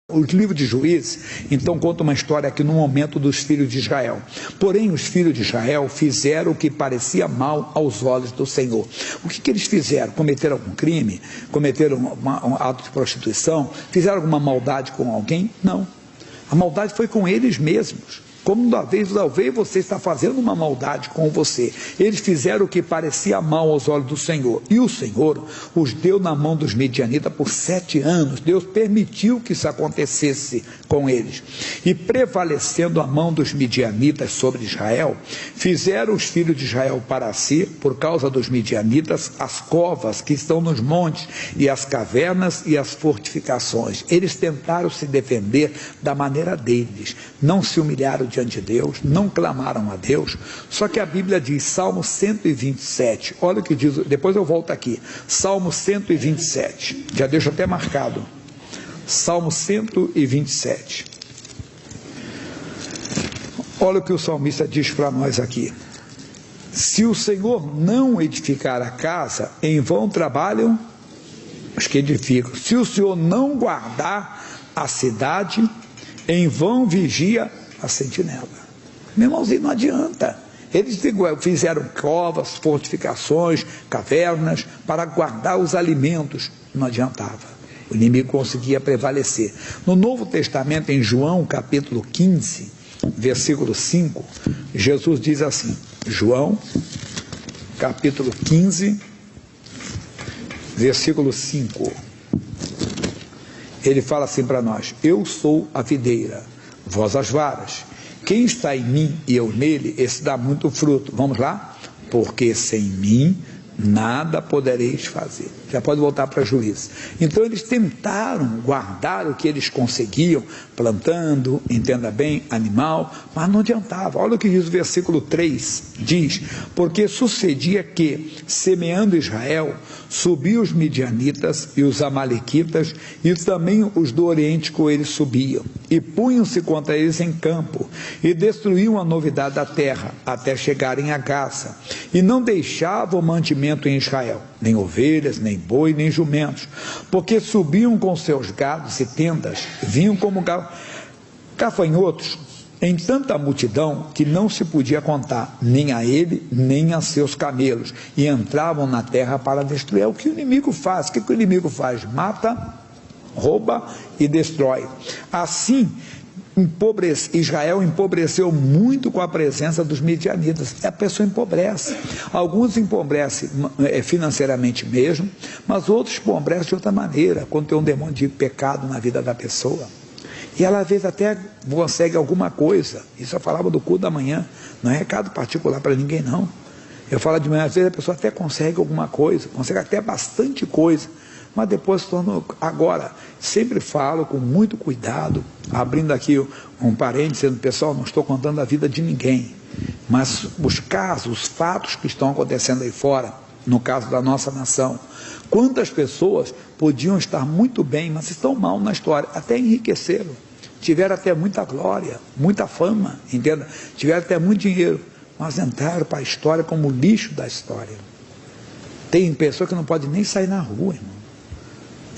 O livro de Juízes, então, conta uma história aqui no momento dos filhos de Israel. Porém, os filhos de Israel fizeram o que parecia mal aos olhos do Senhor. O que eles fizeram? Cometeram algum crime? Cometeram um ato de prostituição? Fizeram alguma maldade com alguém? Não. A maldade foi com eles mesmos. Como talvez você está fazendo uma maldade com você. Eles fizeram o que parecia mal aos olhos do Senhor. E o Senhor os deu na mão dos midianitas por 7 anos. Deus permitiu que isso acontecesse com eles. E prevalecendo a mão dos midianitas sobre Israel, fizeram os filhos de Israel para si, por causa dos midianitas, as covas que estão nos montes, e as cavernas e as fortificações. Eles tentaram se defender da maneira deles. Não se humilharam diante de Deus, não clamaram a Deus. Só que a Bíblia diz, Salmo 127, olha o que diz, depois eu volto aqui, Salmo 127, já deixo até marcado, Salmo 127, olha o que o salmista diz para nós aqui: se o Senhor não edificar a casa, em vão trabalham os que edificam. Se o Senhor não guardar a cidade, em vão vigia a sentinela. Meu irmãozinho, não adianta. Eles fizeram covas, fortificações, cavernas para guardar os alimentos. Não adiantava. O inimigo conseguia prevalecer. No Novo Testamento, em João capítulo 15, versículo 5, Jesus diz assim, João capítulo 15, versículo 5, ele fala assim para nós: eu sou a videira, vós as varas. Quem está em mim e eu nele, esse dá muito fruto. Vamos lá? Porque sem mim nada podereis fazer. Já pode voltar para Juízes. Então eles tentaram guardar o que eles conseguiam, plantando, entenda bem, animal, mas não adiantava. Olha o que diz o versículo 3, diz, porque sucedia que, semeando Israel, subiam os midianitas e os amalequitas, e também os do Oriente com eles subiam, e punham-se contra eles em campo, e destruíam a novidade da terra, até chegarem a Gaza, e não deixavam mantimento em Israel, nem ovelhas, nem boi, nem jumentos, porque subiam com seus gados e tendas, vinham como gafanhotos, em tanta multidão que não se podia contar, nem a ele, nem a seus camelos, e entravam na terra para destruir. É o que o inimigo faz. O que o inimigo faz? Mata, rouba e destrói. Assim, Israel empobreceu muito com a presença dos midianitas. A pessoa empobrece. Alguns empobrecem financeiramente mesmo, mas outros empobrecem de outra maneira, quando tem um demônio de pecado na vida da pessoa. E ela às vezes até consegue alguma coisa. Isso eu falava do culto da manhã. Não é recado particular para ninguém, não. Eu falo de manhã, às vezes a pessoa até consegue alguma coisa, consegue até bastante coisa, mas depois se torna... Agora, sempre falo com muito cuidado, abrindo aqui um parênteses, dizendo, pessoal, não estou contando a vida de ninguém, mas os casos, os fatos que estão acontecendo aí fora, no caso da nossa nação, quantas pessoas podiam estar muito bem, mas estão mal na história, até enriqueceram, tiveram até muita glória, muita fama, entenda? Tiveram até muito dinheiro, mas entraram para a história como lixo da história. Tem pessoa que não pode nem sair na rua, irmão.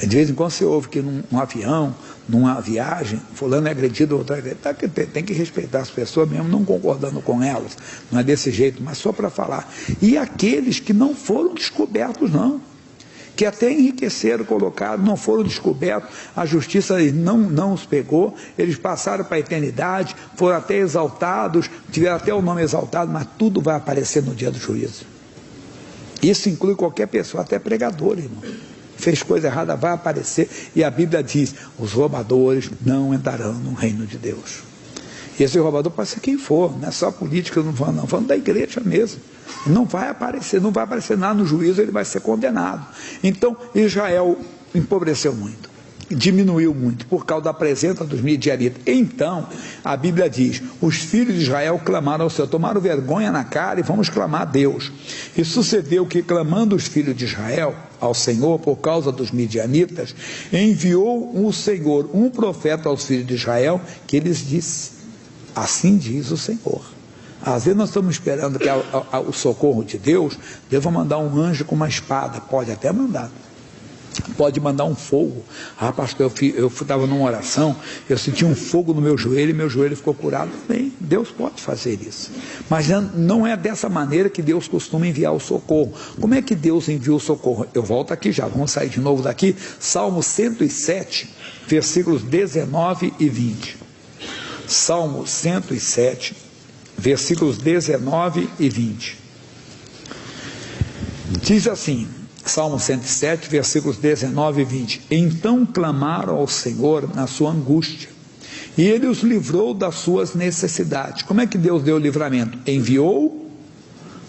De vez em quando você ouve que num avião, numa viagem, fulano é agredido, outro é agredido. Tem que respeitar as pessoas mesmo, não concordando com elas, não é desse jeito, mas só para falar. E aqueles que não foram descobertos, não, que até enriqueceram, colocaram, não foram descobertos, a justiça não os pegou, eles passaram para a eternidade, foram até exaltados, tiveram até o nome exaltado, mas tudo vai aparecer no dia do juízo. Isso inclui qualquer pessoa, até pregador, irmão. Fez coisa errada, vai aparecer, e a Bíblia diz, os roubadores não entrarão no reino de Deus. E esse roubador pode ser quem for, não é só política, não falando da igreja mesmo. Não vai aparecer nada no juízo, ele vai ser condenado. Então, Israel empobreceu muito, diminuiu muito, por causa da presença dos midianitas. Então, a Bíblia diz, os filhos de Israel clamaram ao Senhor, tomaram vergonha na cara e vamos clamar a Deus. E sucedeu que, clamando os filhos de Israel ao Senhor, por causa dos midianitas, enviou o Senhor um profeta aos filhos de Israel, que lhes disse, assim diz o Senhor. Às vezes nós estamos esperando que o socorro de Deus, Deus vai mandar um anjo com uma espada, pode até mandar. pode mandar um fogo. Ah, pastor, eu estava numa oração, eu senti um fogo no meu joelho e meu joelho ficou curado. Bem, Deus pode fazer isso. Mas não é dessa maneira que Deus costuma enviar o socorro. Como é que Deus envia o socorro? Eu volto aqui já, vamos sair de novo daqui. Salmo 107, versículos 19 e 20. Salmo 107, versículos 19 e 20. Diz assim, Salmo 107, versículos 19 e 20. Então clamaram ao Senhor na sua angústia, e Ele os livrou das suas necessidades. Como é que Deus deu o livramento? Enviou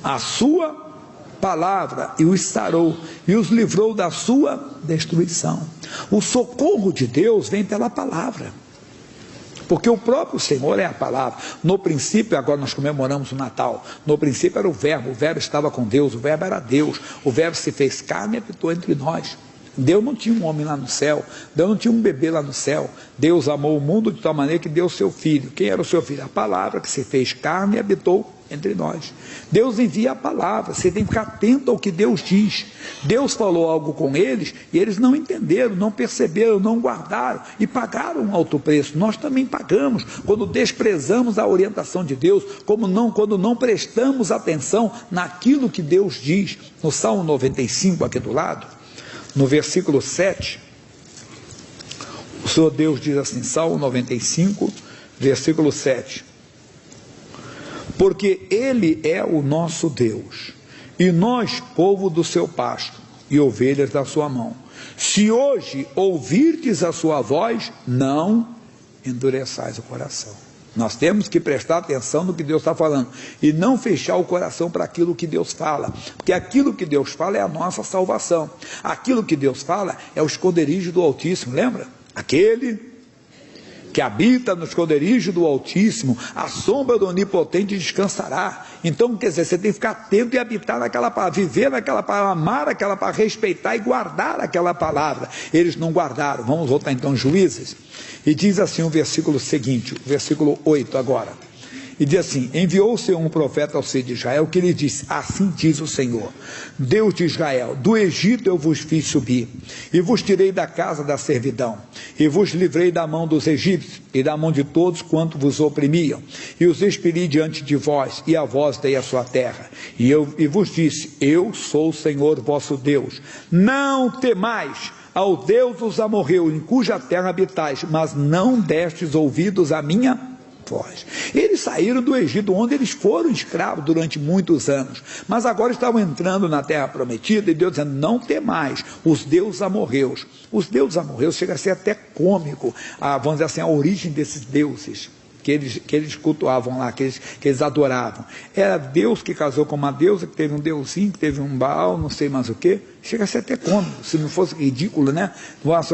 a sua palavra e os sarou, e os livrou da sua destruição. O socorro de Deus vem pela palavra, porque o próprio Senhor é a palavra. No princípio, agora nós comemoramos o Natal, no princípio era o verbo estava com Deus, o verbo era Deus, o verbo se fez carne e habitou entre nós. Deus não tinha um homem lá no céu, Deus não tinha um bebê lá no céu. Deus amou o mundo de tal maneira que deu o seu filho. Quem era o seu filho? A palavra que se fez carne e habitou entre nós. Deus envia a palavra, você tem que ficar atento ao que Deus diz. Deus falou algo com eles e eles não entenderam, não perceberam, não guardaram e pagaram um alto preço. Nós também pagamos quando desprezamos a orientação de Deus, quando não prestamos atenção naquilo que Deus diz. No Salmo 95, aqui do lado, no versículo 7, o Senhor Deus diz assim, Salmo 95, versículo 7. Porque Ele é o nosso Deus, e nós, povo do seu pasto, e ovelhas da sua mão. Se hoje ouvirdes a sua voz, não endureçais o coração. Nós temos que prestar atenção no que Deus está falando, e não fechar o coração para aquilo que Deus fala, porque aquilo que Deus fala é a nossa salvação. Aquilo que Deus fala é o esconderijo do Altíssimo, lembra? Aquele que habita no esconderijo do Altíssimo, a sombra do Onipotente descansará. Então, quer dizer, você tem que ficar atento e habitar naquela palavra, viver naquela palavra, amar aquela palavra, respeitar e guardar aquela palavra. Eles não guardaram. Vamos voltar então Juízes, e diz assim o versículo seguinte, o versículo 8 agora, e diz assim, enviou o Senhor um profeta ao ser de Israel, que lhe disse, assim diz o Senhor, Deus de Israel, do Egito eu vos fiz subir, e vos tirei da casa da servidão, e vos livrei da mão dos egípcios, e da mão de todos quanto vos oprimiam, e os expeli diante de vós, e a vós dei a sua terra, e vos disse, eu sou o Senhor vosso Deus, não temais ao Deus dos amorreus, em cuja terra habitais, mas não destes ouvidos à minha voz. Eles saíram do Egito, onde eles foram escravos durante muitos anos, mas agora estavam entrando na terra prometida, e Deus dizendo, não temais os deuses amorreus. Os deuses amorreus chega a ser até cômico, vamos dizer assim, a origem desses deuses que eles cultuavam lá, que eles adoravam. Era Deus que casou com uma deusa, que teve um deusinho, que teve um Baal, não sei mais o que. Chega a ser até cômico, se não fosse ridículo, né?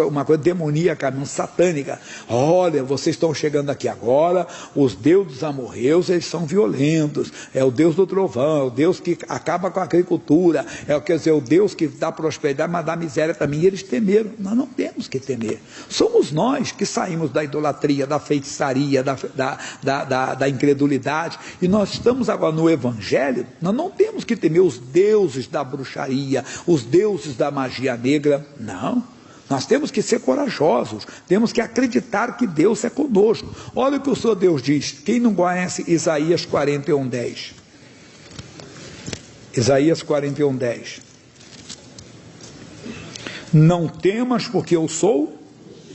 Uma coisa demoníaca, satânica. Olha, vocês estão chegando aqui agora, os deuses amorreus, eles são violentos, é o Deus do trovão, é o Deus que acaba com a agricultura, quer dizer, o Deus que dá prosperidade, mas dá miséria também. E eles temeram. Nós não temos que temer. Somos nós que saímos da idolatria, da feitiçaria, da incredulidade, e nós estamos agora no Evangelho. Nós não temos que temer os deuses da bruxaria, os deuses da magia negra, não. Nós temos que ser corajosos, temos que acreditar que Deus é conosco. Olha o que o Senhor Deus diz. Quem não conhece Isaías 41:10? Isaías 41:10. Não temas, porque eu sou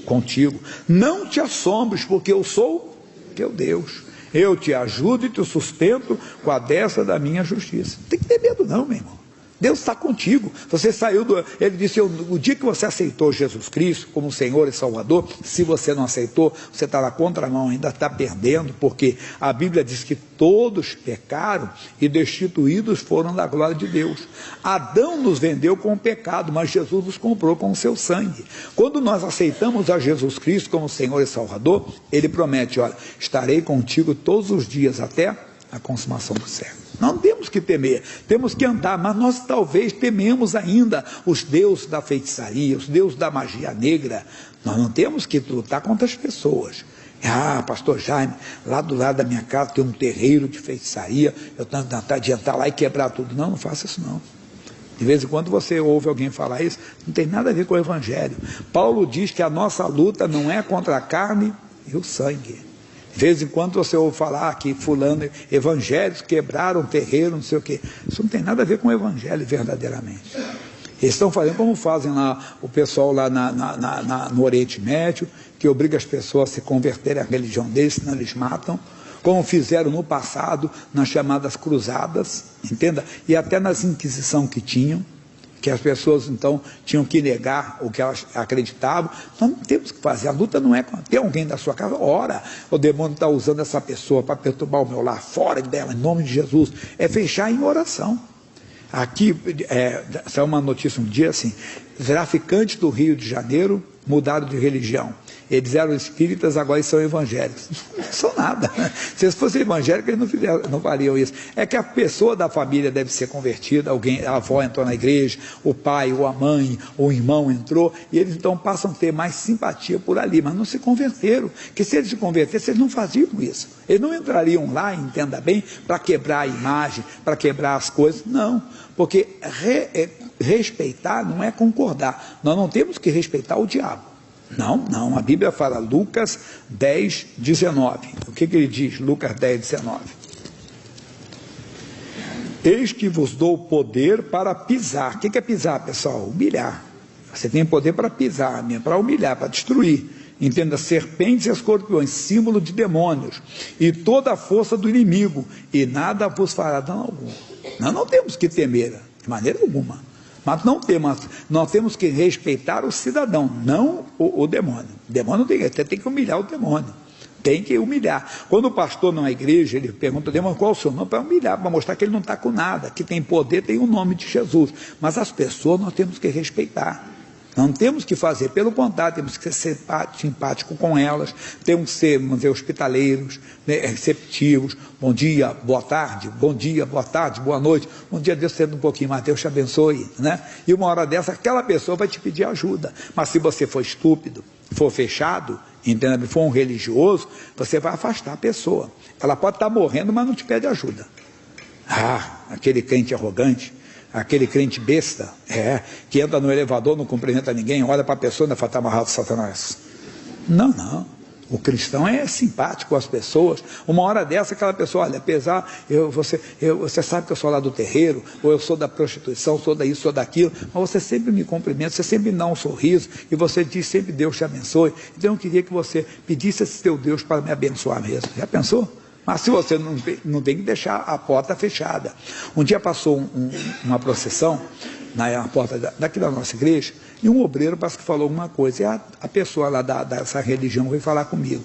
contigo. Não te assombres, porque eu sou teu Deus. Eu te ajudo e te sustento com a destra da minha justiça. Não tem que ter medo não, meu irmão. Deus está contigo. Você saiu ele disse, o dia que você aceitou Jesus Cristo como Senhor e Salvador, se você não aceitou, você está na contramão, ainda está perdendo, porque a Bíblia diz que todos pecaram e destituídos foram da glória de Deus. Adão nos vendeu com o pecado, mas Jesus nos comprou com o seu sangue. Quando nós aceitamos a Jesus Cristo como Senhor e Salvador, Ele promete, olha, estarei contigo todos os dias até a consumação do século. Não temos que temer, temos que andar, mas nós talvez tememos ainda os deuses da feitiçaria, os deuses da magia negra. Nós não temos que lutar contra as pessoas. Pastor Jaime, lá do lado da minha casa tem um terreiro de feitiçaria, eu tenho que tentar adiantar lá e quebrar tudo. Não faça isso não. De vez em quando você ouve alguém falar isso, não tem nada a ver com o Evangelho. Paulo diz que a nossa luta não é contra a carne e o sangue. De vez em quando você ouve falar que fulano, evangélicos quebraram terreiro, não sei o quê. Isso não tem nada a ver com o Evangelho verdadeiramente. Eles estão fazendo como fazem lá o pessoal lá no Oriente Médio, que obriga as pessoas a se converterem à religião deles, senão eles matam. Como fizeram no passado, nas chamadas cruzadas, entenda? E até nas Inquisição que tinham, que as pessoas então tinham que negar o que elas acreditavam. Nós não temos que fazer, a luta não é, tem alguém da sua casa, ora, o demônio está usando essa pessoa para perturbar o meu lar, fora dela, em nome de Jesus, é fechar em oração. Aqui, saiu uma notícia um dia assim, traficantes do Rio de Janeiro mudaram de religião. Eles eram espíritas, agora eles são evangélicos. Não são nada. Se eles fossem evangélicos, eles não fariam isso. É que a pessoa da família deve ser convertida, alguém, a avó entrou na igreja, o pai, ou a mãe, ou o irmão entrou, e eles então passam a ter mais simpatia por ali, mas não se converteram. Porque se eles se convertessem, eles não faziam isso. Eles não entrariam lá, entenda bem, para quebrar a imagem, para quebrar as coisas. Não, porque respeitar não é concordar. Nós não temos que respeitar o diabo. Não, a Bíblia fala, Lucas 10, 19. O que ele diz? Lucas 10, 19. Eis que vos dou poder para pisar. O que é pisar, pessoal? Humilhar. Você tem poder para pisar, para humilhar, para destruir. Entenda, serpentes e escorpiões, símbolo de demônios, e toda a força do inimigo, e nada vos fará dano algum. Nós não temos que temer, de maneira alguma. Mas nós temos que respeitar o cidadão, não o demônio. O demônio você tem que humilhar o demônio. Tem que humilhar. Quando o pastor na igreja, ele pergunta ao demônio qual é o seu nome, para humilhar, para mostrar que ele não está com nada, que tem poder, tem o nome de Jesus. Mas as pessoas nós temos que respeitar. Não temos que fazer, pelo contrário, temos que ser simpáticos com elas, temos que ser, vamos dizer, hospitaleiros, né, receptivos, bom dia, boa tarde, boa noite, bom dia, Deus sendo um pouquinho mais, Deus te abençoe, né? E uma hora dessa, aquela pessoa vai te pedir ajuda, mas se você for estúpido, for fechado, entenda, for um religioso, você vai afastar a pessoa, ela pode estar morrendo, mas não te pede ajuda. Aquele crente arrogante, aquele crente besta, que entra no elevador, não cumprimenta ninguém, olha para a pessoa e ainda fala, está amarrado Satanás. Não, o cristão é simpático com as pessoas. Uma hora dessa, aquela pessoa, olha, apesar, você sabe que eu sou lá do terreiro, ou eu sou da prostituição, sou daí, sou daquilo, mas você sempre me cumprimenta, você sempre me dá um sorriso, e você diz sempre, Deus te abençoe. Então eu queria que você pedisse esse teu Deus para me abençoar mesmo. Já pensou? Mas se você não tem que deixar a porta fechada. Um dia passou uma procissão na porta daqui da nossa igreja, e um obreiro parece que falou alguma coisa, e a pessoa lá dessa religião veio falar comigo.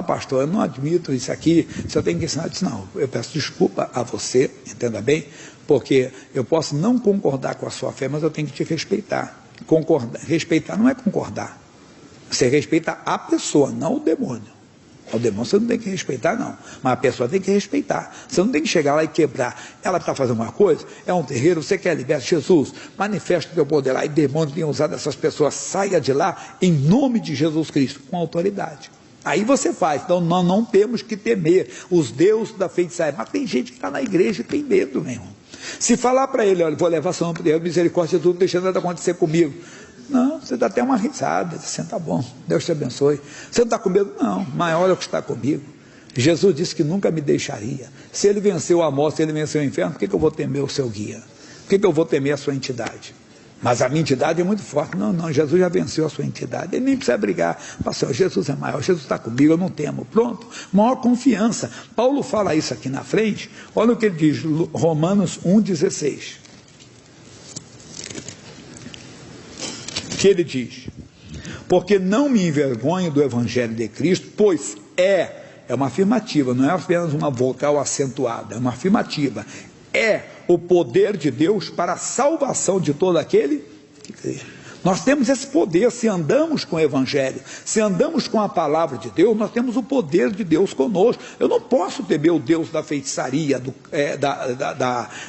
Pastor, eu não admito isso aqui, você tem que ensinar. Eu disse, não, eu peço desculpa a você, entenda bem, porque eu posso não concordar com a sua fé, mas eu tenho que te respeitar. Respeitar não é concordar. Você respeita a pessoa, não o demônio. O demônio você não tem que respeitar, não. Mas a pessoa tem que respeitar. Você não tem que chegar lá e quebrar. Ela está fazendo uma coisa, é um terreiro, você quer libertar. Jesus, manifesta o teu poder lá. E demônio tem usado essas pessoas. Saia de lá em nome de Jesus Cristo, com autoridade. Aí você faz. Então nós não temos que temer os deuses da feitiçaria. Mas tem gente que está na igreja e tem medo, meu irmão. Se falar para ele, olha, vou levar São Deus, misericórdia de tudo, deixando nada acontecer comigo. Não, você dá até uma risada, assim, tá bom, Deus te abençoe. Você não está com medo? Não, maior é o que está comigo. Jesus disse que nunca me deixaria. Se ele venceu a morte, se ele venceu o inferno, por que eu vou temer o seu guia? Por que eu vou temer a sua entidade? Mas a minha entidade é muito forte. Não, Jesus já venceu a sua entidade. Ele nem precisa brigar. Pastor, Jesus é maior, Jesus está comigo, eu não temo. Pronto, maior confiança. Paulo fala isso aqui na frente. Olha o que ele diz, Romanos 1,16. Que ele diz, porque não me envergonho do Evangelho de Cristo, pois é uma afirmativa, não é apenas uma vogal acentuada, é uma afirmativa, é o poder de Deus para a salvação de todo aquele que crê. Nós temos esse poder, se andamos com o Evangelho, se andamos com a palavra de Deus, nós temos o poder de Deus conosco. Eu não posso temer o Deus da feitiçaria,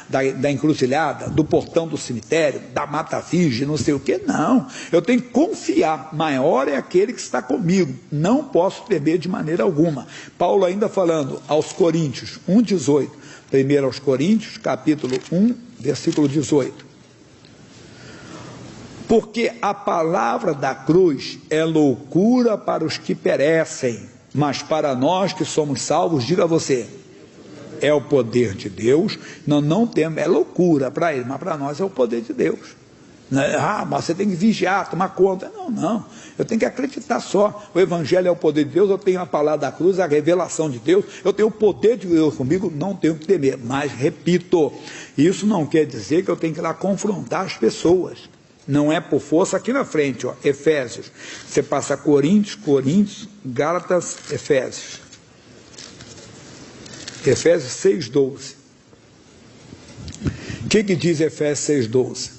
da encruzilhada, do portão do cemitério, da mata virgem, não sei o que, não. Eu tenho que confiar, maior é aquele que está comigo, não posso temer de maneira alguma. Paulo ainda falando aos Coríntios 1,18, primeiro aos Coríntios, capítulo 1, versículo 18. Porque a palavra da cruz é loucura para os que perecem, mas para nós que somos salvos, diga você, é o poder de Deus. Nós não temos, é loucura para ele, mas para nós é o poder de Deus. Mas você tem que vigiar, tomar conta. Não, eu tenho que acreditar só. O Evangelho é o poder de Deus, eu tenho a palavra da cruz, a revelação de Deus, eu tenho o poder de Deus comigo, não tenho que temer. Mas, repito, isso não quer dizer que eu tenho que ir lá confrontar as pessoas. Não é por força. Aqui na frente, ó, Efésios. Você passa Coríntios, Gálatas, Efésios. Efésios 6,12. O que diz Efésios 6,12?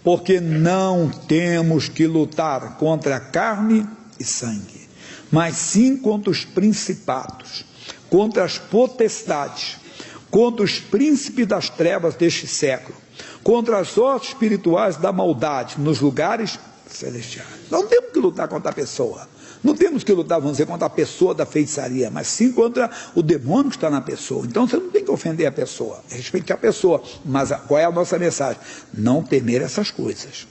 Porque não temos que lutar contra carne e sangue, mas sim contra os principados, contra as potestades, contra os príncipes das trevas deste século, contra as hostes espirituais da maldade nos lugares celestiais. Não temos que lutar contra a pessoa. Não temos que lutar, vamos dizer, contra a pessoa da feitiçaria, mas sim contra o demônio que está na pessoa. Então você não tem que ofender a pessoa, respeitar a pessoa. Mas qual é a nossa mensagem? Não temer essas coisas.